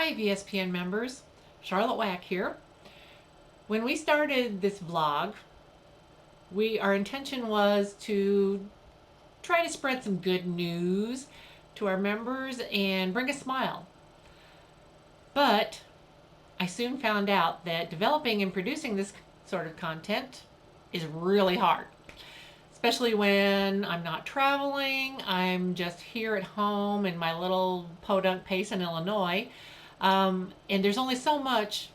Hi VSPN members, Charlotte Wack here. When we started this blog, our intention was to try to spread some good news to our members and bring a smile. But I soon found out that developing and producing this sort of content is really hard, especially when I'm not traveling. I'm just here at home in my little podunk place in Illinois. And there's only so much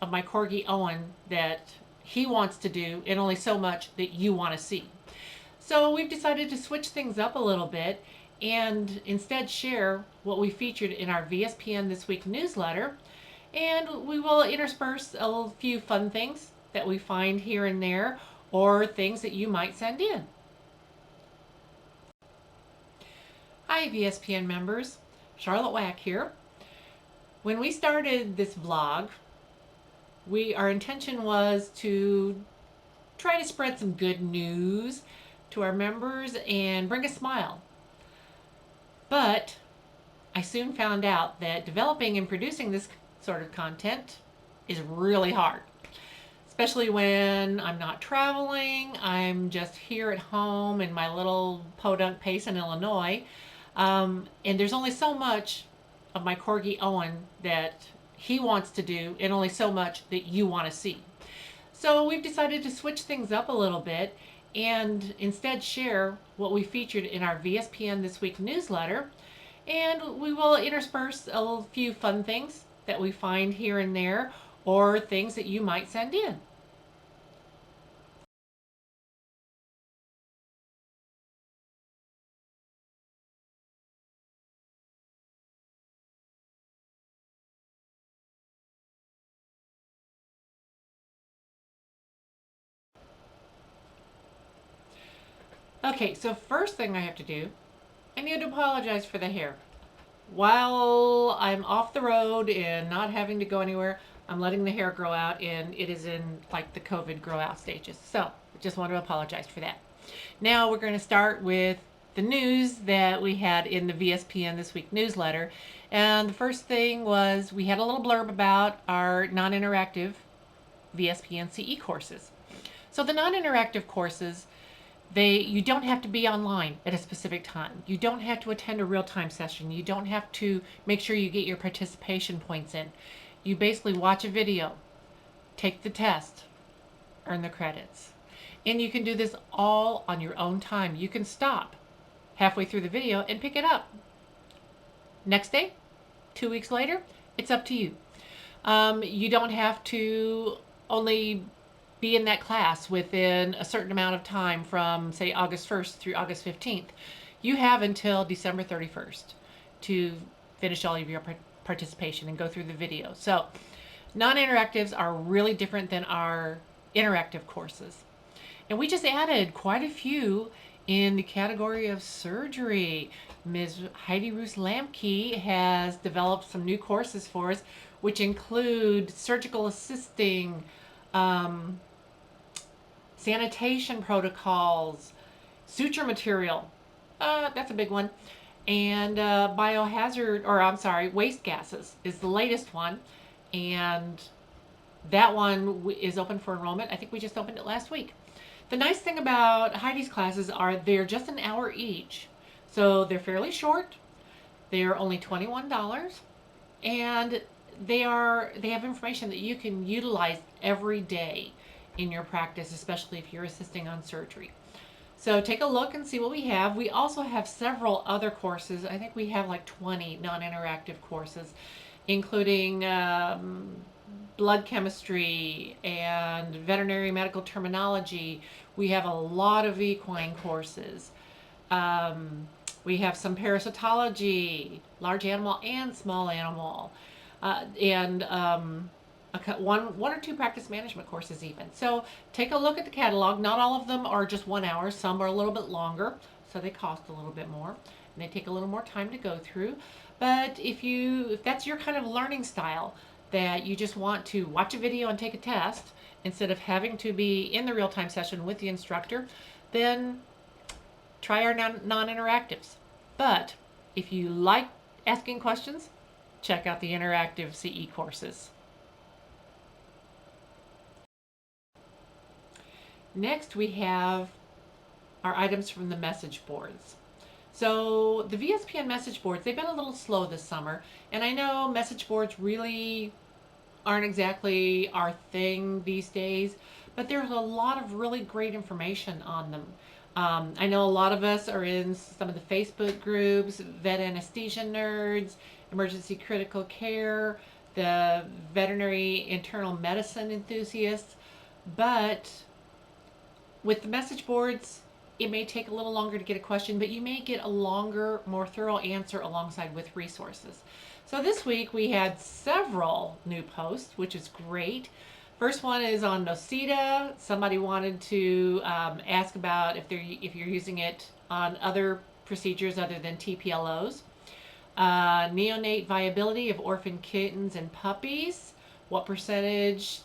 of my Corgi Owen that he wants to do, and only so much that you want to see. So we've decided to switch things up a little bit and instead share what we featured in our VSPN This Week newsletter. And we will intersperse a few fun things that we find here and there, or things that you might send in. Hi VSPN members, Charlotte Wack here. When we started this blog, our intention was to try to spread some good news to our members and bring a smile. But I soon found out that developing and producing this sort of content is really hard, especially when I'm not traveling. I'm just here at home in my little podunk place in Illinois. And there's only so much of my Corgi Owen that he wants to do, and only so much that you want to see. So we've decided to switch things up a little bit and instead share what we featured in our VSPN This Week newsletter. And we will intersperse a few fun things that we find here and there, or things that you might send in. Okay, so first thing I have to do, I need to apologize for the hair. While I'm off the road and not having to go anywhere, I'm letting the hair grow out, and it is in like the COVID grow out stages. So I just want to apologize for that. Now we're going to start with the news that we had in the VSPN This Week newsletter. And the first thing was we had a little blurb about our non-interactive VSPN CE courses. So the non-interactive courses, you don't have to be online at a specific time. You don't have to attend a real-time session. You don't have to make sure you get your participation points in. You basically watch a video, take the test, earn the credits. And you can do this all on your own time. You can stop halfway through the video and pick it up. Next day, 2 weeks later, it's up to you. You don't have to only be in that class within a certain amount of time from, say, August 1st through August 15th. You have until December 31st to finish all of your participation and go through the video. So non-interactives are really different than our interactive courses. And we just added quite a few in the category of surgery. Ms. Heidi Roos Lamke has developed some new courses for us, which include surgical assisting, sanitation protocols, suture material, that's a big one, and waste gases is the latest one, and that one is open for enrollment. I think we just opened it last week. The nice thing about Heidi's classes are they're just an hour each, so they're fairly short. They're only $21, and they have information that you can utilize every day in your practice, especially if you're assisting on surgery. So take a look and see what we have. We also have several other courses. I think we have like 20 non-interactive courses, including blood chemistry and veterinary medical terminology. We have a lot of equine courses. We have some parasitology, large animal and small animal, and one or two practice management courses even. So take a look at the catalog. Not all of them are just 1 hour. Some are a little bit longer, so they cost a little bit more, and they take a little more time to go through. But if that's your kind of learning style, that you just want to watch a video and take a test instead of having to be in the real-time session with the instructor, then try our non-interactives. But if you like asking questions, check out the interactive CE courses. Next, we have our items from the message boards. So the VSPN message boards, they've been a little slow this summer, and I know message boards really aren't exactly our thing these days, but there's a lot of really great information on them. I know a lot of us are in some of the Facebook groups, vet anesthesia nerds, emergency critical care, the veterinary internal medicine enthusiasts, but with the message boards, it may take a little longer to get a question, but you may get a longer, more thorough answer alongside with resources. So this week we had several new posts, which is great. First one is on Nocita. Somebody wanted to ask about if you're using it on other procedures other than TPLOs. Neonate viability of orphan kittens and puppies. What percentage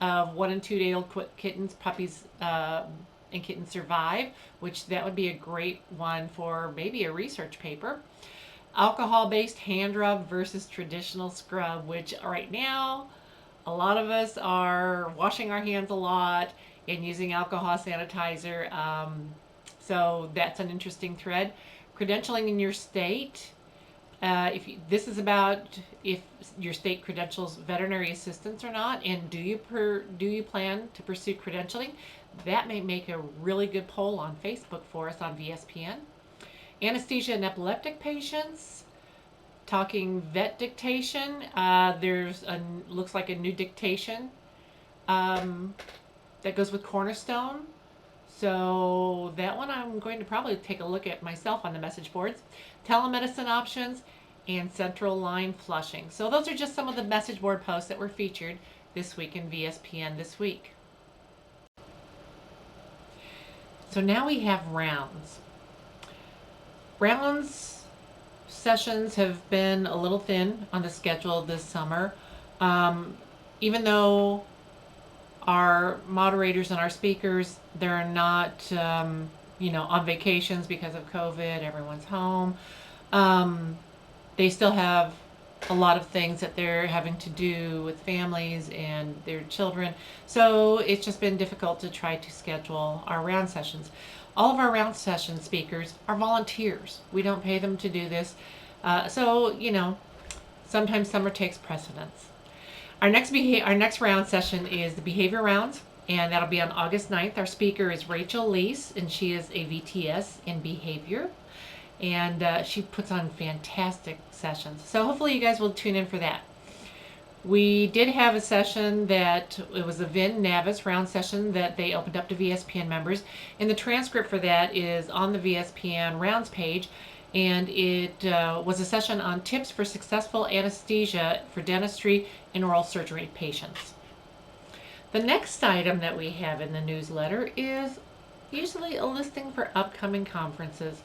of 1 and 2 day old kittens, puppies, and kittens survive? Which that would be a great one for maybe a research paper. Alcohol-based hand rub versus traditional scrub, which right now a lot of us are washing our hands a lot and using alcohol sanitizer. So that's an interesting thread. Credentialing in your state. This is about if your state credentials veterinary assistants or not, and do you plan to pursue credentialing? That may make a really good poll on Facebook for us on VSPN. Anesthesia in epileptic patients. Talking vet dictation. Looks like a new dictation that goes with Cornerstone. So that one I'm going to probably take a look at myself on the message boards. Telemedicine options and central line flushing. So those are just some of the message board posts that were featured this week in VSPN this week. So now we have rounds. Rounds sessions have been a little thin on the schedule this summer. Even though our moderators and our speakers, they're not, on vacations because of COVID, everyone's home. They still have a lot of things that they're having to do with families and their children. So it's just been difficult to try to schedule our round sessions. All of our round session speakers are volunteers. We don't pay them to do this. Sometimes summer takes precedence. Our next round session is the behavior rounds, and that'll be on August 9th. Our speaker is Rachel Lease, and she is a VTS in behavior. And she puts on fantastic sessions. So hopefully you guys will tune in for that. We did have a session it was a Vin Navis round session that they opened up to VSPN members. And the transcript for that is on the VSPN rounds page. And it was a session on tips for successful anesthesia for dentistry and oral surgery patients. The next item that we have in the newsletter is usually a listing for upcoming conferences.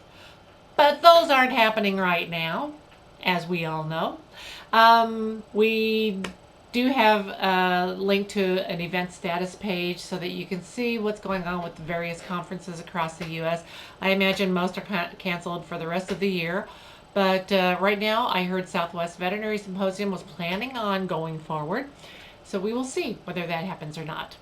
But those aren't happening right now, as we all know. We do have a link to an event status page so that you can see what's going on with the various conferences across the U.S. I imagine most are canceled for the rest of the year. But right now, I heard Southwest Veterinary Symposium was planning on going forward. So we will see whether that happens or not.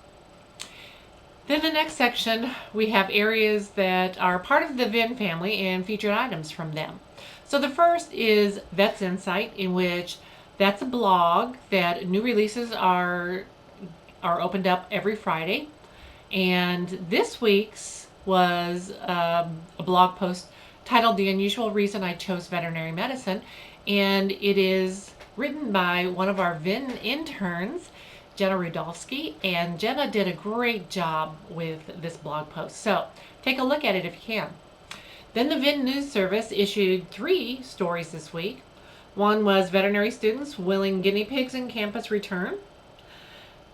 Then the next section, we have areas that are part of the VIN family and featured items from them. So the first is Vets Insight, in which that's a blog that new releases are opened up every Friday. And this week's was a blog post titled The Unusual Reason I Chose Veterinary Medicine. And it is written by one of our VIN interns, Jenna Rudolski, and Jenna did a great job with this blog post. So take a look at it if you can. Then the VIN News Service issued 3 stories this week. One was veterinary students willing guinea pigs in campus return.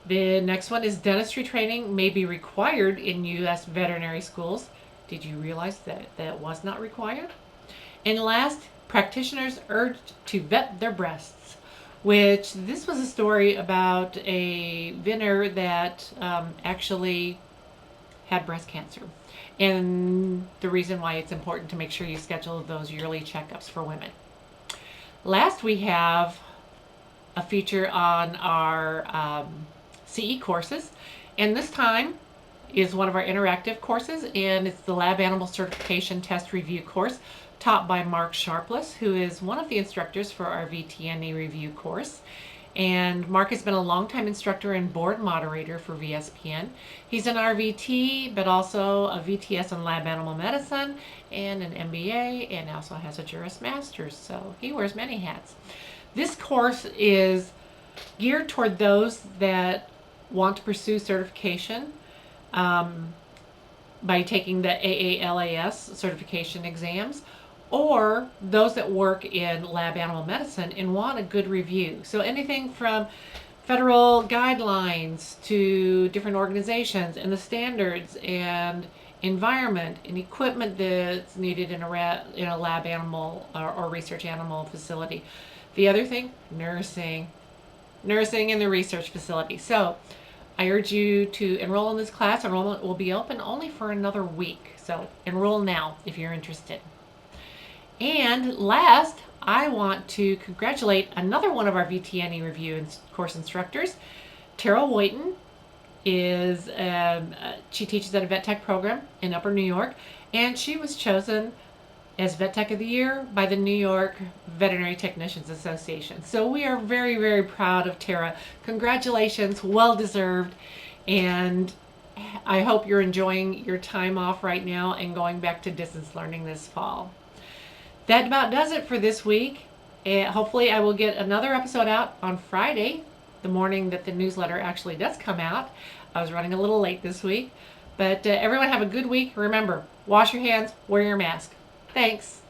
The next one is dentistry training may be required in U.S. veterinary schools. Did you realize that was not required? And last, practitioners urged to vet their breasts, which this was a story about a VINner that actually had breast cancer. And the reason why it's important to make sure you schedule those yearly checkups for women. Last, we have a feature on our CE courses, and this time is one of our interactive courses, and it's the Lab Animal Certification Test Review course taught by Mark Sharpless, who is one of the instructors for our VTNA review course. And Mark has been a longtime instructor and board moderator for VSPN. He's an RVT, but also a VTS in lab animal medicine and an MBA, and also has a Juris Master's, so he wears many hats. This course is geared toward those that want to pursue certification by taking the AALAS certification exams, or those that work in lab animal medicine and want a good review. So anything from federal guidelines to different organizations and the standards and environment and equipment that's needed in a lab animal or research animal facility. The other thing, nursing in the research facility. So I urge you to enroll in this class. Enrollment will be open only for another week. So enroll now if you're interested. And last, I want to congratulate another one of our VTNE review course instructors. Tara Whiten is, she teaches at a vet tech program in Upper New York, and she was chosen as Vet Tech of the Year by the New York Veterinary Technicians Association. So we are very, very proud of Tara. Congratulations, well deserved, and I hope you're enjoying your time off right now and going back to distance learning this fall. That about does it for this week. Hopefully I will get another episode out on Friday, the morning that the newsletter actually does come out. I was running a little late this week, but everyone have a good week. Remember, wash your hands, wear your mask. Thanks.